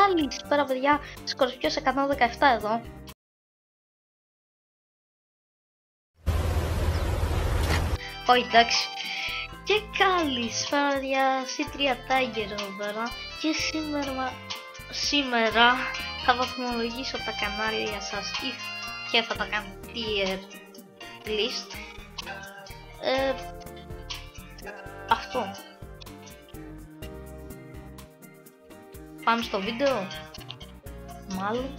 Καλησπέρα παιδιά, Σκορπιός 117 εδώ. Όχι εντάξει. Και καλησπέρα παιδιά, C3 Tiger εδώ πέρα. Και σήμερα θα βαθμολογήσω τα κανάλια σας και θα τα κάνω tier list. Αυτό. Πάμε στο βίντεο. Μάλλον.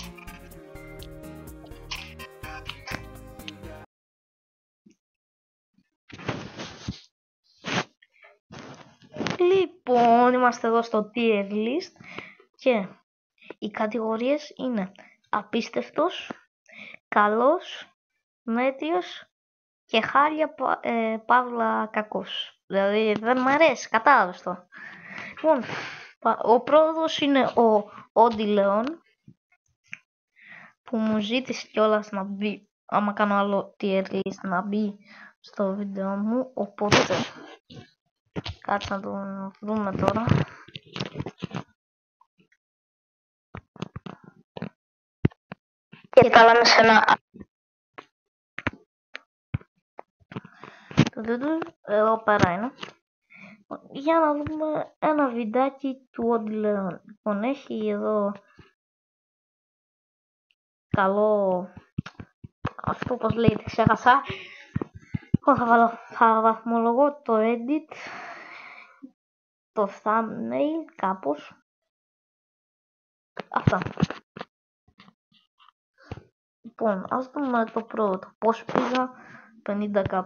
Λοιπόν, είμαστε εδώ στο tier list και οι κατηγορίες είναι απίστευτος, καλός, μέτριος και χάλια παύλα κακός. Δηλαδή δεν μ' αρέσει, κατάλαβες το. Λοιπόν, ο πρόεδρος είναι ο Όντι Λέον που μου ζήτησε κιόλας να μπει, άμα κάνω άλλο tier list, να μπει στο βίντεο μου, οπότε κάτσε να το δούμε τώρα. Και καλά με σένα. Εδώ πέρα είναι. Για να δούμε ένα βιντεάκι του Όντι Λέον. Λοιπόν, έχει εδώ καλό, αυτό πως λέγεται, ξέχασα. Θα βαθμολογώ το edit, το thumbnail κάπως. Αυτά. Λοιπόν, ας δούμε το πρώτο. Πώς πήγα 50k.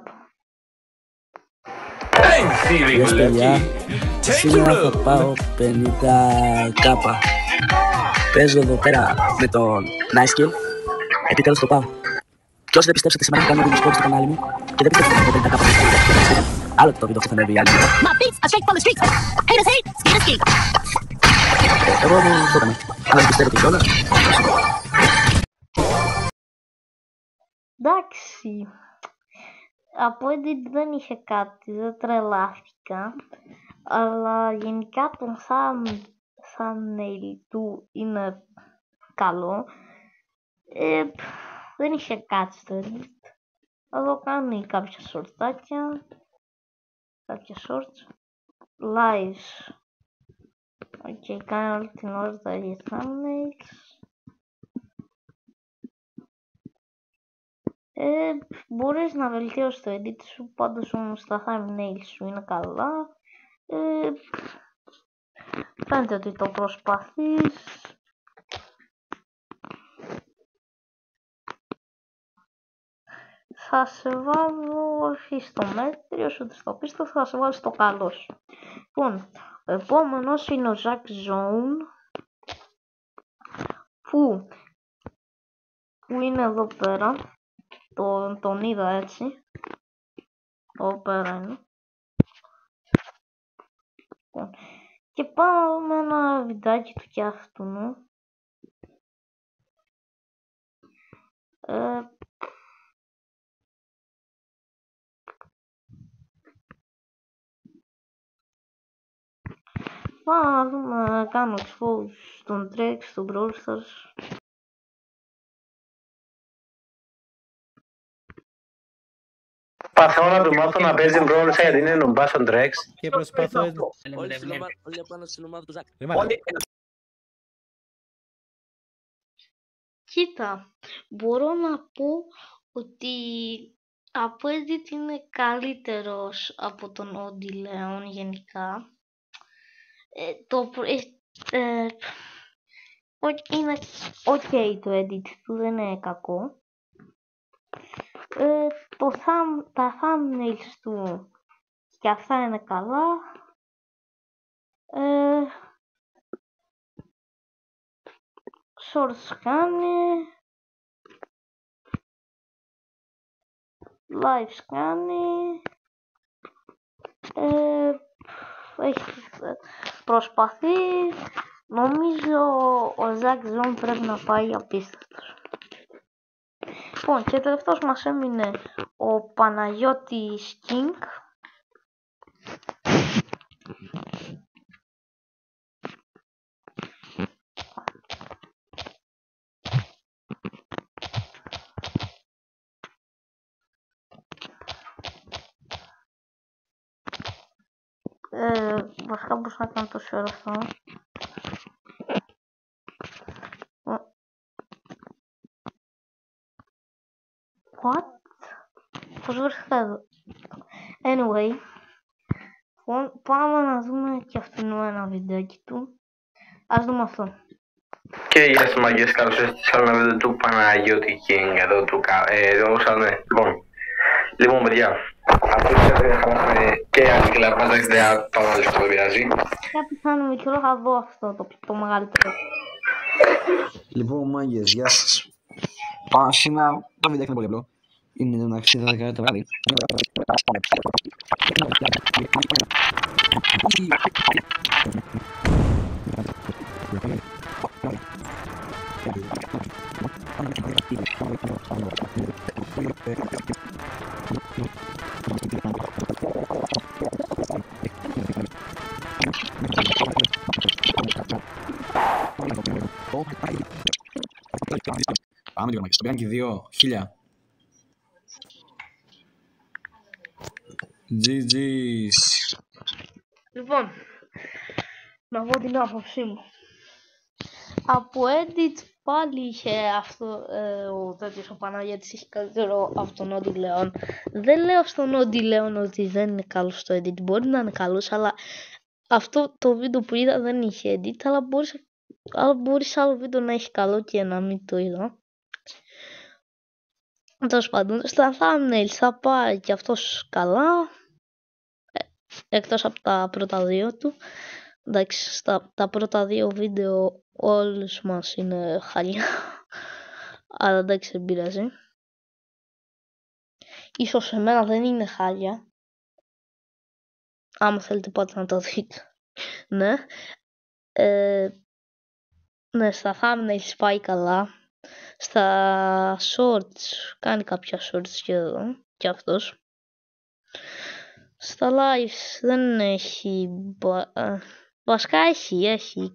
Γεια παιδιά, σήμερα θα πάω 50k. Παίζω εδώ πέρα με τον Nice Kill. Επιτέλους το πάω. Και όσοι δεν πιστέψατε, σήμερα θα κάνω video στο κανάλι μου και δεν πιστέψατε το 50k. Άλλο το βίντεο θα ανέβει άλλη. Εγώ δεν το έκανα, αλλά δεν πιστεύετε κιόλας. Εντάξει, από edit δεν είχε κάτι, δεν τρελάθηκα, αλλά γενικά το thumbnail του είναι καλό. Δεν είχε κάτι στο edit. Εδώ κάνει κάποια σορτάκια, κάποια shorts, lives. Ok, κάνει όλη την ώρα τα ίδια thumbnails. Μπορείς να βελτιώσεις το edit σου, πάντως όμως τα thumbnails σου είναι καλά. Φαίνεται ότι το προσπαθείς. Θα σε βάλω όχι στο μέτριο, ούτε στο πίστο, θα σε βάλω στο καλό σου. Λοιπόν, ο επόμενος είναι ο Zack Zone, που είναι εδώ πέρα. Τον είδα έτσι. Εδώ πέρα είναι. Και πάω με ένα βιντεάκι του κι αυτού. Πάω να δούμε, κάνω expose στον Drake, στον Brawl Stars. Προσπαθώ να του μάθω να παίζει Brawl Stars γιατί είναι νουμπά στον Drake. Και προσπαθώ Όλοι απάνω στην ομάδα του Ζακ. Κοίτα, μπορώ να πω ότι από edit είναι καλύτερος από τον Όντι Λέον γενικά. Είναι ok το edit του, δεν είναι κακό. Τα thumbnails του και αυτά είναι καλά. Shorts κάνει, lives κάνει, προσπαθεί. Νομίζω ο Zack Zone πρέπει να πάει απίστευτος. Λοιπόν, και τελευταίος μας έμεινε ο Παναγιώτης King. Βασικά μπορούσα να κάνω τόση ώρα αυτό. What? Πώς βρήκα εδώ? Anyway, πάμε να δούμε και αυτόν ένα βιντεάκι του. Ας δούμε αυτό. Και γεια σας μαγκές, καλώς ήρθατε σε άλλο ένα βίντεο του Παναγιώτη King εδώ του Λοιπόν παιδιά, αφού θα χαλάσουμε και ανοιχτά, πάντα ιδέα το άλλο αυτό δεν πειράζει. Κάτι σαν μικρό θα δω αυτό το μεγαλύτερο. Λοιπόν, μάγκες, γεια σας. Πάμε σήμερα, το βίντεο είναι πολύ απλό. Είναι να αξίζει 10 το βράδυ. Πάμε λίγο μάγκες, το πήγαν και 2.000. GG's. Λοιπόν, να πω την άποψή μου. Από edit πάλι είχε αυτό ο τέτοιος ο Παναγιώτης είχε καλύτερο από τον Όντι Λέον. Δεν λέω στον Όντι Λέον ότι δεν είναι καλός στο edit, μπορεί να είναι καλός, αλλά αυτό το βίντεο που είδα δεν είχε edit, αλλά μπορεί σε άλλο βίντεο να έχει καλό και να μην το είδα. Τέλος πάντων, στα thumbnails θα πάει και αυτός καλά, εκτός από τα πρώτα δύο του. Εντάξει, τα πρώτα δύο βίντεο όλους μας είναι χάλια, αλλά εντάξει δεν πειράζει. Ίσως σε μένα δεν είναι χάλια, άμα θέλετε πάτε να το δείτε. Ναι, ναι, στα thumbnails πάει καλά, στα shorts κάνει κάποια shorts και εδώ και αυτός. Στα lives δεν έχει, βασικά έχει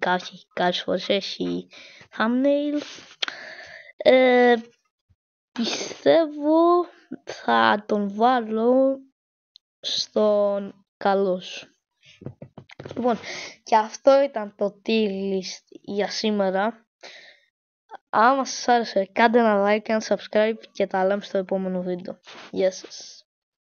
κάποιες φορές έχει thumbnail. Πιστεύω θα τον βάλω στον καλός. Λοιπόν, και αυτό ήταν το tier list για σήμερα. Άμα σας άρεσε κάντε ένα like, ένα subscribe και τα λέμε στο επόμενο βίντεο. Γεια σας.